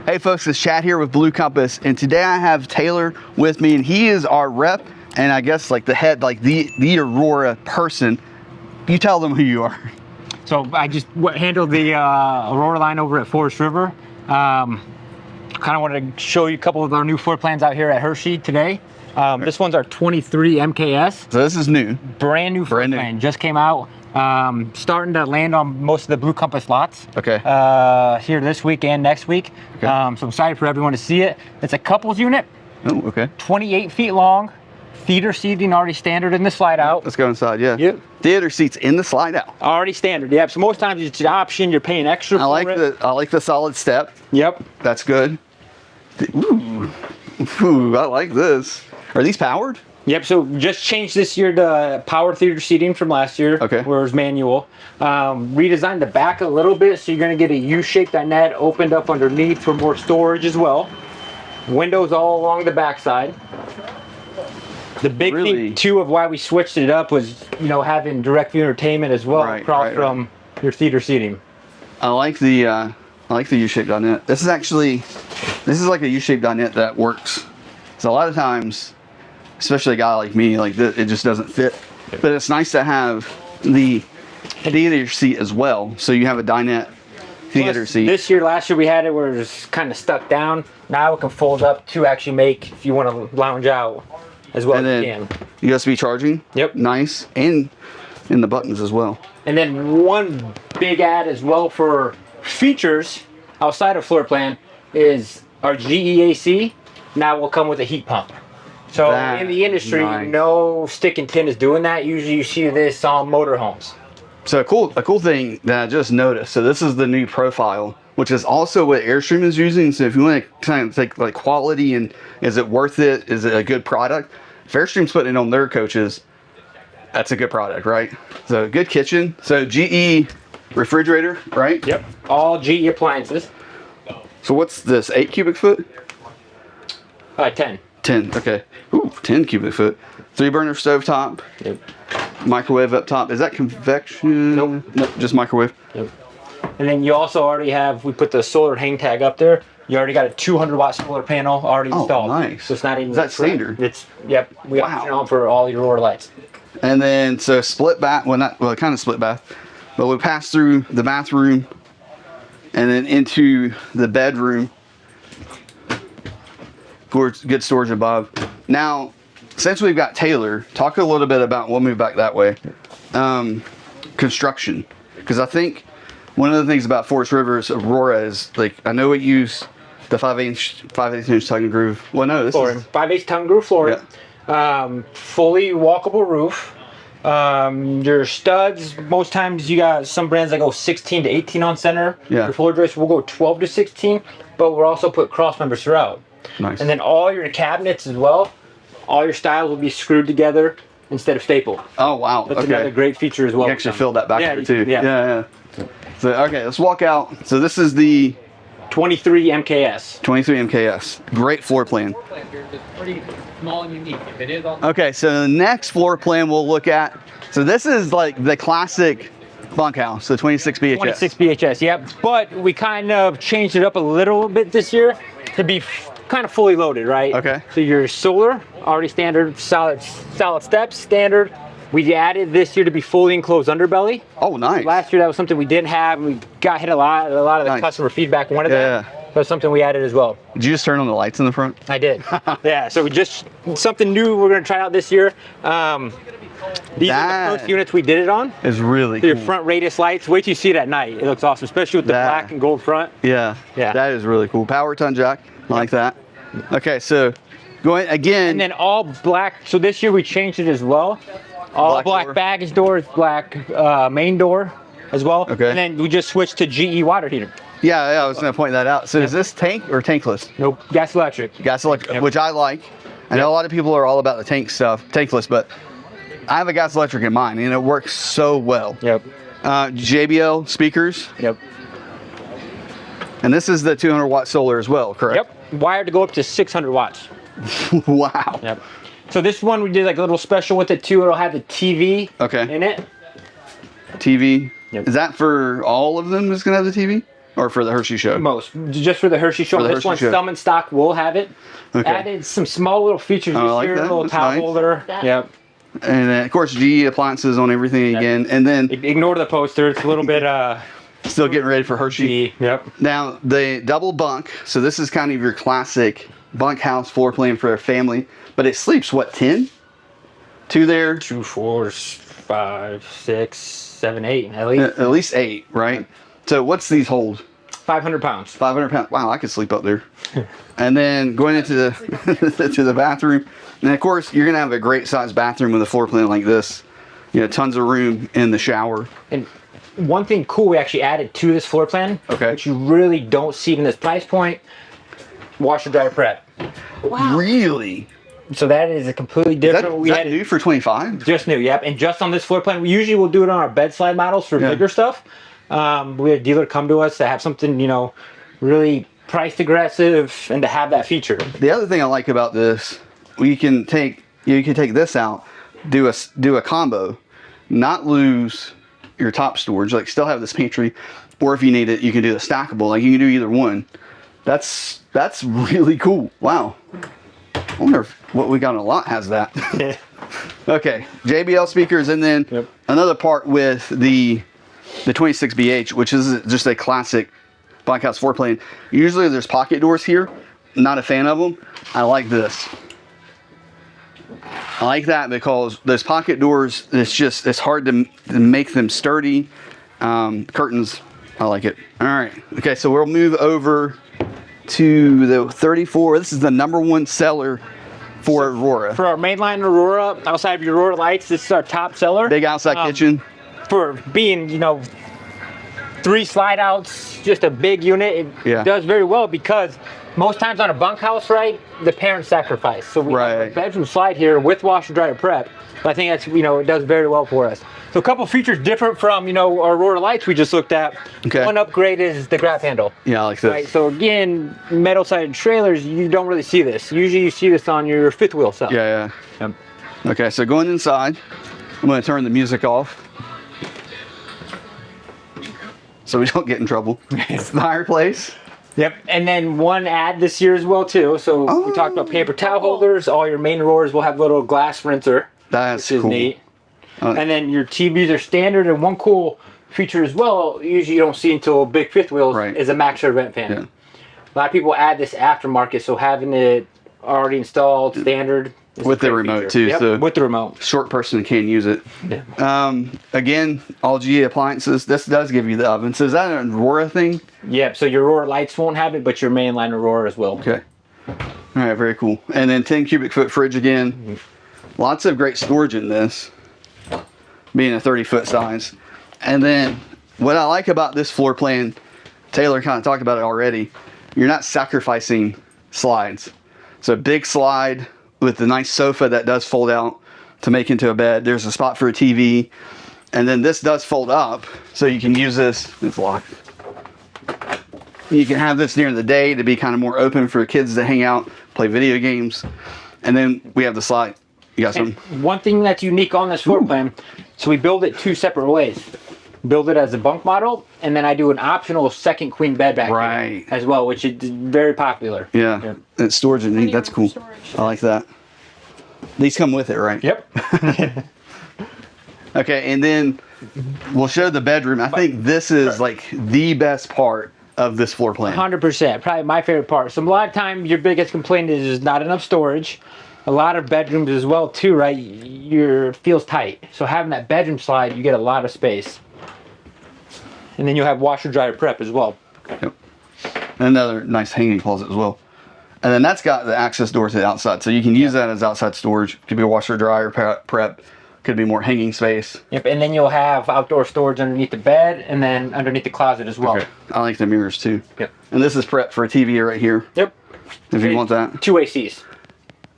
Hey folks, it's Chad here with Blue Compass, and today I have Taylor with me, and he is our rep, and I guess like the head, like the Aurora person. You tell them who you are. So I just handled the Aurora line over at Forest River. Kind of wanted to show you a couple of our new floor plans out here at Hershey today. This one's our 23 MKS. So this is new. Brand new floor plan, just came out. Starting to land on most of the Blue Compass lots. Okay. Here this week and next week. Okay. So I'm excited for everyone to see it. It's a couples unit. Oh, okay. 28 feet long. Theater seating already standard in the slide out. Let's go inside, yeah. Yep. Theater seats in the slide out. Already standard, yep. So most times it's an option, you're paying extra for it. I like the solid step. Yep. That's good. Ooh. Ooh, I like this. Are these powered? Yep, so just changed this year to power theater seating from last year, okay, where it was manual. Redesigned the back a little bit, so you're gonna get a U-shaped dinette opened up underneath for more storage as well. Windows all along the back side. The big thing too of why we switched it up was, you know, having direct view entertainment as well across from your theater seating. I like the U-shaped dinette. This is like a U-shaped dinette that works. So a lot of times, especially a guy like me, like this, it just doesn't fit. But it's nice to have the theater seat as well. So you have a dinette theater seat. This year, last year we had it where it was kind of stuck down. Now it can fold up to actually make, if you want to lounge out as well as you can. USB charging. Yep. Nice. And in the buttons as well. And then one big add as well for features outside of floor plan is our GEAC now will come with a heat pump. So in the industry, no stick and tin is doing that. Usually you see this on motorhomes. So a cool thing that I just noticed. So this is the new profile, which is also what Airstream is using. So if you want to kind of take like quality and is it worth it? Is it a good product? If Airstream's putting it on their coaches, that's a good product, right? So good kitchen. So GE refrigerator, right? Yep. All GE appliances. So what's this? 8 cubic foot? 10. 10, okay. Ooh, 10 cubic foot. 3-burner stove top. Yep. Microwave up top. Is that convection? Nope. Nope, just microwave. Yep. And then you also already have, we put the solar hang tag up there. You already got a 200-watt solar panel already installed. Oh, nice. So it's not even... Is that standard? It's, yep. We option on for all your Aurora lights. And then, so split bath, well, kind of split bath. But we pass through the bathroom and then into the bedroom. Good storage above. Now, since we've got Taylor, talk a little bit about, we'll move back that way, construction. Because I think one of the things about Forest River's Aurora is, like, I know it used the 5/8 inch tongue and groove. Well, no, this is 5/8 tongue and groove flooring. Yeah. Fully walkable roof. Your studs, most times you got some brands that go 16 to 18 on center. Yeah. Your floor joists will go 12 to 16, but we'll also put cross members throughout. Nice. And then all your cabinets as well, all your styles will be screwed together instead of stapled. Oh wow! That's another great feature as well. You actually fill that back there too. Yeah. So okay, let's walk out. So this is the 23 MKS. 23 MKS. Great floor plan. It's pretty small and unique. If it is also okay, so the next floor plan we'll look at. So this is like the classic bunkhouse, the 26 BHS. 26 BHS, yep. But we kind of changed it up a little bit this year to be kind of fully loaded, right? Okay. So your solar, already standard, solid steps, standard. We added this year to be fully enclosed underbelly. Oh, nice. Last year that was something we didn't have, and we got hit a lot of the customer feedback wanted that. That's something we added as well. Did you just turn on the lights in the front? I did. Yeah, so we just, something new we're gonna try out this year. These are the first units we did it on. It's really cool. Your front radius lights, wait till you see it at night. It looks awesome, especially with the black and gold front. Yeah, that is really cool. Power ton jack, like that. Okay, so going again. And then all black, so this year we changed it as well. All black baggage doors, black main door as well. Okay. And then we just switched to GE water heater. Yeah, I was going to point that out. So is this tank or tankless? Nope, gas electric. Gas electric, which I like. I know a lot of people are all about the tank stuff, tankless, but I have a gas electric in mine and it works so well. Yep. JBL speakers. Yep. And this is the 200-watt solar as well, correct? Yep. Wired to go up to 600 watts. Wow. Yep. So this one we did like a little special with it too. It'll have the TV in it. TV. Yep. Is that for all of them? Is gonna have the TV? or for the Hershey show? Most, just for the Hershey show. This one, some in stock will have it. Okay. Added some small little features here, a little towel holder. Yep. And then of course GE appliances on everything again, and then ignore the poster. It's a little bit still getting ready for Hershey. Yep. Now the double bunk. So this is kind of your classic bunkhouse floor plan for a family, but it sleeps what, 10? 2 there. 2, 4, 5, 6, 7, 8 at least. At least 8, right? So what's these hold? 500 pounds. 500 pounds. Wow, I could sleep up there. And then going into the to the bathroom, and of course you're gonna have a great sized bathroom with a floor plan like this. You know, tons of room in the shower. And one thing cool we actually added to this floor plan, which you really don't see in this price point, washer dryer prep. Wow. Really? So that is a completely different. Is that new for 25? Just new, yep. And just on this floor plan, we usually will do it on our bed slide models for bigger stuff. We had a dealer come to us to have something, you know, really price aggressive and to have that feature. The other thing I like about this, you can take this out, do a combo, not lose your top storage, like still have this pantry, or if you need it, you can do the stackable. Like you can do either one. That's really cool. Wow. I wonder if what we got on a lot has that. Okay, JBL speakers, and then another part with the 26BH, which is just a classic bunkhouse floor plan. Usually there's pocket doors here. Not a fan of them. I like this. I like that because those pocket doors, it's hard to make them sturdy. Curtains, I like it. All right. Okay, so we'll move over to the 34. This is the #1 seller for Aurora. For our mainline Aurora, outside of your Aurora lights, this is our top seller. Big outside kitchen. For being, you know, 3 slide outs, just a big unit, it does very well because most times on a bunkhouse, right, the parents sacrifice. So we have a bedroom slide here with washer dryer prep. But I think that's, you know, it does very well for us. So a couple features different from, you know, our Aurora lights we just looked at. Okay. One upgrade is the grab handle. Yeah, I like this. Right, so again, metal sided trailers, you don't really see this. Usually you see this on your 5th wheel stuff. Yeah. Okay, so going inside, I'm going to turn the music off so we don't get in trouble. It's the fireplace. Yep, and then one ad this year as well too. So we talked about paper towel holders. All your main Auroras will have a little glass rinser. That's which is cool. Neat. And then your TVs are standard. And one cool feature as well, usually you don't see until big 5th wheels, is a Maxer vent fan. Yeah. A lot of people add this aftermarket, so having it already installed standard. With the remote too. Yep, so with the remote. Short person can use it. Yeah. Again, all GE appliances. This does give you the oven. So is that an Aurora thing? Yep, so your Aurora lights won't have it, but your mainline Aurora as well. Okay. All right, very cool. And then 10 cubic foot fridge again. Lots of great storage in this, being a 30-foot size. And then what I like about this floor plan, Taylor kind of talked about it already, you're not sacrificing slides. So big slide with the nice sofa that does fold out to make into a bed. There's a spot for a TV. And then this does fold up, so you can use this. It's locked. You can have this during the day to be kind of more open for kids to hang out, play video games. And then we have the slide. You got something? One thing that's unique on this floor plan, so we build it 2 separate ways. Build it as a bunk model, and then I do an optional second queen bed back here as well, which is very popular. Yeah. It's storage and neat. That's cool. I like that. These come with it, right? Yep. Okay, and then we'll show the bedroom. I think this is like the best part of this floor plan. 100%. Probably my favorite part. So a lot of time your biggest complaint is there's not enough storage. A lot of bedrooms as well too, right? It feels tight. So having that bedroom slide, you get a lot of space. And then you'll have washer dryer prep as well. Yep. Another nice hanging closet as well. And then that's got the access door to the outside. So you can use that as outside storage. Could be a washer dryer prep. Could be more hanging space. Yep, and then you'll have outdoor storage underneath the bed and then underneath the closet as well. Okay. I like the mirrors too. Yep. And this is prep for a TV right here. Yep. If you want that. 2 ACs.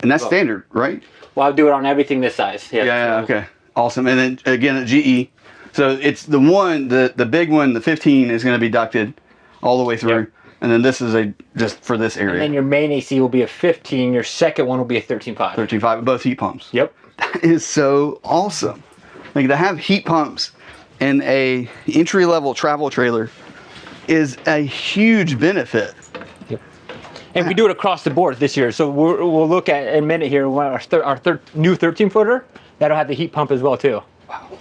And that's standard, right? Well, I'll do it on everything this size. Yeah, okay. Awesome. And then again at GE. So it's the one, the big one, the 15 is going to be ducted all the way through. Yep. And then this is just for this area. And then your main AC will be a 15. Your second one will be a 13.5. 13.5, both heat pumps. Yep. That is so awesome. Like to have heat pumps in a entry-level travel trailer is a huge benefit. And we do it across the board this year. So we'll look at in a minute here our new 13-footer. That'll have the heat pump as well too.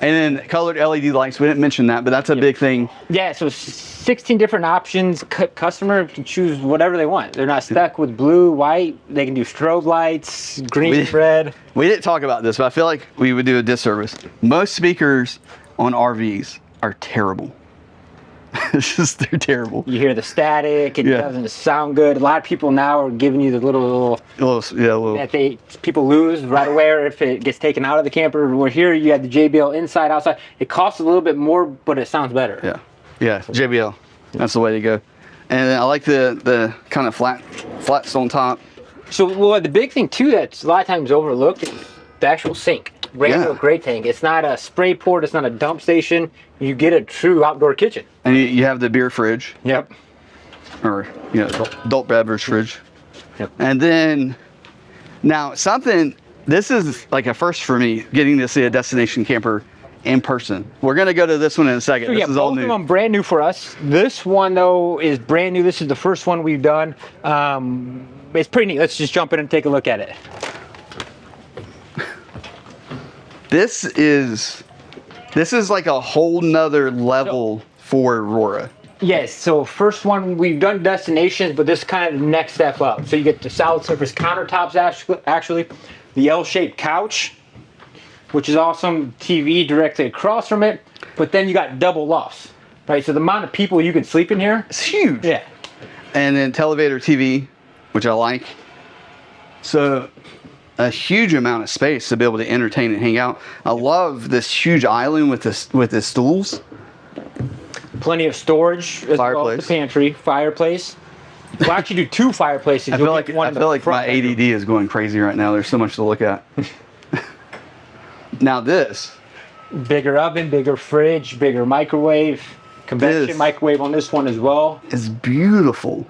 And then colored LED lights. We didn't mention that, but that's a big thing. Yeah, so 16 different options. Customer can choose whatever they want. They're not stuck with blue, white. They can do strobe lights, green, red. We didn't talk about this, but I feel like we would do a disservice. Most speakers on RVs are terrible. It's just, they're terrible. You hear the static, it doesn't sound good. A lot of people now are giving you the little that people lose right away, or if it gets taken out of the camper. Where here you have the JBL inside, outside. It costs a little bit more, but it sounds better. Yeah, JBL. That's the way to go. And I like the kind of flats on top. So, well, the big thing too that's a lot of times overlooked is the actual sink. Great tank. It's not a spray port. It's not a dump station. You get a true outdoor kitchen. And you have the beer fridge. Yep. Or adult beverage fridge. Yep. And then now this is like a first for me, getting to see a destination camper in person. We're gonna go to this one in a second. So, this is all new. Both of them brand new for us. This one though is brand new. This is the first one we've done. It's pretty neat. Let's just jump in and take a look at it. This is like a whole nother level for Aurora. Yes, so first one, we've done destinations, but this is kind of the next step up. So you get the solid surface countertops, actually, the L-shaped couch, which is awesome, TV directly across from it, but then you got double lofts, right? So the amount of people you can sleep in here, it's huge. Yeah. And then televator TV, which I like. So a huge amount of space to be able to entertain and hang out. I love this huge island with the stools. Plenty of storage as well as the pantry, fireplace. We'll actually do 2 fireplaces. I feel like my ADD is going crazy right now. There's so much to look at. Now this. Bigger oven, bigger fridge, bigger microwave. Convection microwave on this one as well. It's beautiful.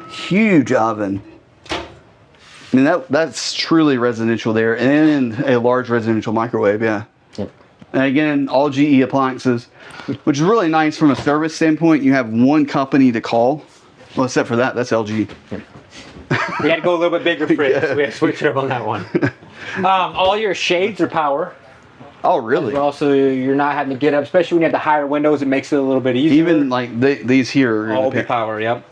Huge oven. I mean, that's truly residential there, and a large residential microwave, yeah. Yep. And again, all GE appliances, which is really nice from a service standpoint. You have one company to call. Well, except for that's LG. Yep. We had to go a little bit bigger fridge, so we had to switch it up on that one. All your shades are power. Oh, really? Also, you're not having to get up, especially when you have the higher windows. It makes it a little bit easier. Even like these here are all be power, yep.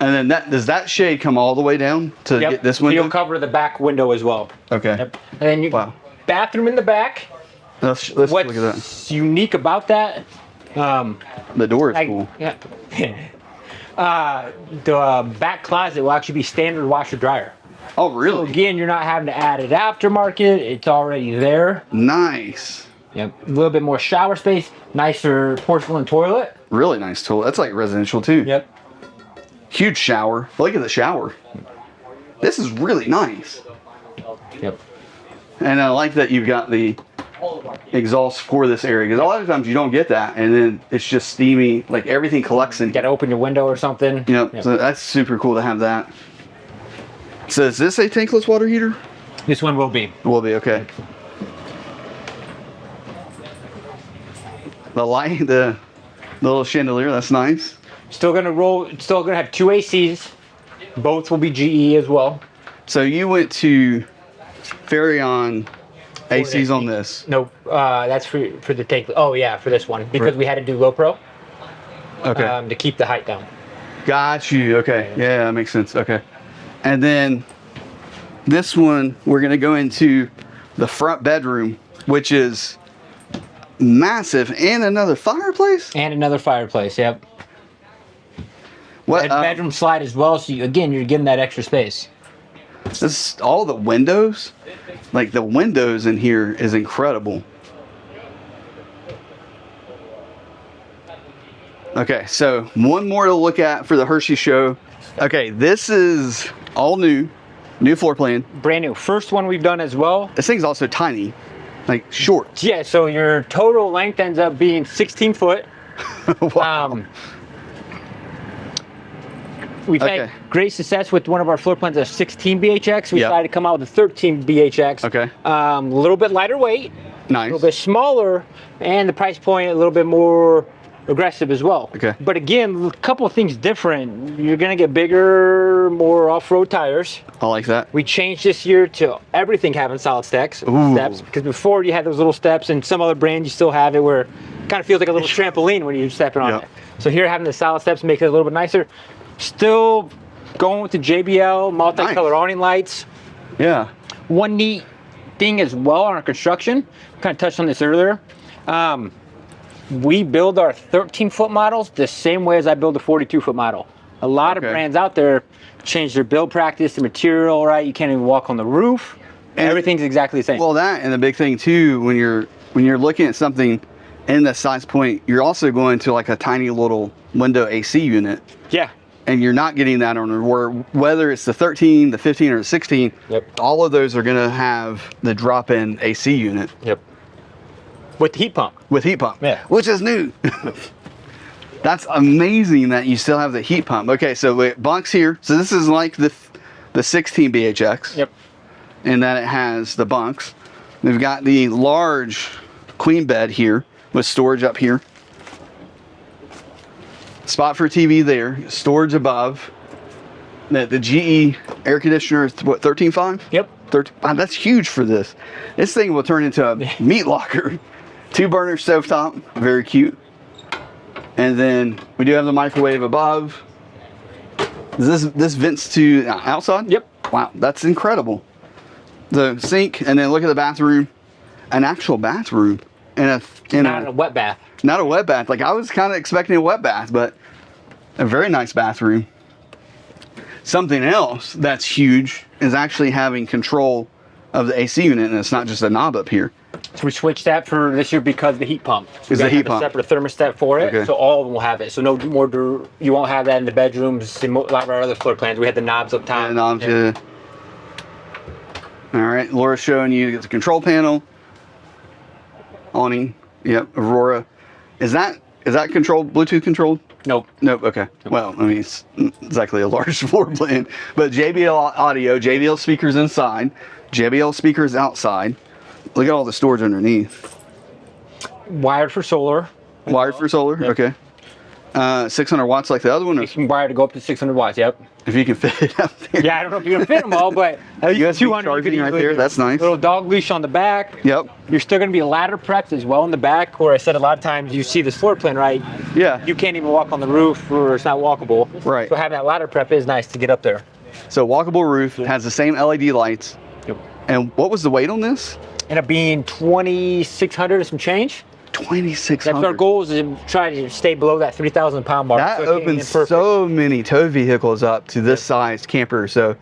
And then does that shade come all the way down to get this window? So you'll cover the back window as well. Okay. Yep. And then bathroom in the back. Let's look at that. What's unique about that? The door is cool. Yeah. The back closet will actually be standard washer dryer. Oh, really? So again, you're not having to add it aftermarket. It's already there. Nice. Yep. A little bit more shower space. Nicer porcelain toilet. Really nice toilet. That's like residential too. Yep. Huge shower. Look at the shower. This is really nice. Yep. And I like that you've got the exhaust for this area, because a lot of times you don't get that, and then it's just steamy, like everything collects in. You gotta open your window or something. Yep. So that's super cool to have that. So is this a tankless water heater? This one will be. Will be, okay. The light, the little chandelier, that's nice. Still gonna have 2 ACs. Both will be GE as well. So you went to Furrion ACs on this? No, that's for the tank. Oh yeah, for this one, because we had to do low pro. Okay. To keep the height down. Got you. Okay. Yeah, that makes sense. Okay. And then this one, we're gonna go into the front bedroom, which is massive, and another fireplace. And another fireplace. Yep. What bedroom slide as well, so you're getting that extra space. This all the windows, like the windows in here is incredible. Okay, so one more to look at for the Hershey show. Okay, this is all new floor plan. Brand new, first one we've done as well. This thing's also tiny, like short. Yeah, so your total length ends up being 16 foot. Wow. We've had great success with one of our floor plans, a 16 BHX. We decided to come out with a 13 BHX. Okay. A little bit lighter weight. Nice. A little bit smaller, and the price point a little bit more aggressive as well. Okay. But again, a couple of things different. You're gonna get bigger, more off-road tires. I like that. We changed this year to everything having solid steps, because before you had those little steps, and some other brands you still have it where it kind of feels like a little trampoline when you're stepping on it. So here having the solid steps makes it a little bit nicer. Still going with the JBL multicolor awning lights. Yeah. One neat thing as well on our construction, kind of touched on this earlier. We build our 13-foot models the same way as I build a 42-foot model. A lot of brands out there change their build practice, the material, right? You can't even walk on the roof. And everything's exactly the same. Well, that and the big thing too, when you're looking at something in the size point, you're also going to like a tiny little window AC unit. Yeah. And you're not getting that on Aurora, whether it's the 13, the 15, or the 16. Yep. All of those are going to have the drop-in AC unit. Yep. With the heat pump. With heat pump. Yeah. Which is new. That's amazing that you still have the heat pump. Okay, so bunks here. So this is like the 16 BHX. Yep. And then it has the bunks. We've got the large queen bed here with storage up here. Spot for TV there. Storage above. The GE air conditioner is what, 13.5? Yep. 13. Wow, that's huge for this. This thing will turn into a meat locker. 2-burner stovetop, very cute. And then we do have the microwave above. This vents to outside? Yep. Wow, that's incredible. The sink, and then look at the bathroom. An actual bathroom. Not a wet bath. Not a wet bath. Like I was kind of expecting a wet bath, but a very nice bathroom. Something else that's huge is actually having control of the AC unit, and it's not just a knob up here. So we switched that for this year because of the heat pump. So Is the heat pump a separate thermostat for it, okay. So all of them will have it. So no more, you won't have that in the bedrooms. In a lot of our other floor plans, we had the knobs up top. Yeah, knobs, yeah. All right, Laura's showing you the control panel. Awning, yep, Aurora. Is that controlled, Bluetooth controlled? Nope. Nope, okay. Nope. Well, I mean, it's exactly a large floor plan, but JBL audio, JBL speakers inside, JBL speakers outside. Look at all the storage underneath. Wired for solar. Wired for solar, yep. Okay. 600 watts like the other one? Or? You can wire to go up to 600 watts, yep. If you can fit it out there. Yeah, I don't know if you're going to fit them all, but USB 200 charging right there, that's nice. Little dog leash on the back. Yep. You're still going to be ladder prepped as well in the back, where I said a lot of times you see this floor plan, right? Yeah. You can't even walk on the roof, or it's not walkable. Right. So having that ladder prep is nice to get up there. So walkable roof, has the same LED lights. Yep. And what was the weight on this? Ended up being 2,600 and some change. 2,600. That's our goal, is to try to stay below that 3,000 pound mark. That opens so many tow vehicles up to this size camper. So,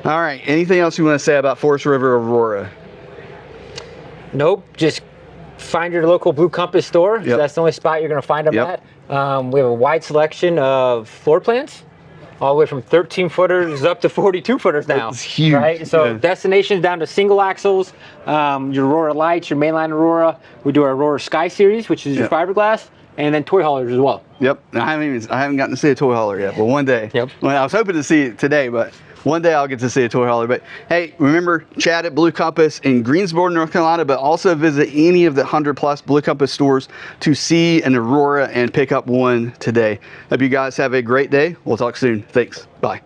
all right. Anything else you want to say about Forest River Aurora? Nope. Just find your local Blue Compass store. So that's the only spot you're going to find them at. We have a wide selection of floor plans, all the way from 13-footers up to 42-footers now. That's huge. Right? So destinations down to single axles, your Aurora lights, your Mainline Aurora. We do our Aurora Sky Series, which is your fiberglass, and then toy haulers as well. Yep. I haven't gotten to see a toy hauler yet, but one day. Yep. Well, I was hoping to see it today, but one day I'll get to see a toy hauler. But hey, remember, chat at Blue Compass in Greensboro, North Carolina, but also visit any of the 100+ Blue Compass stores to see an Aurora and pick up one today. Hope you guys have a great day. We'll talk soon. Thanks. Bye.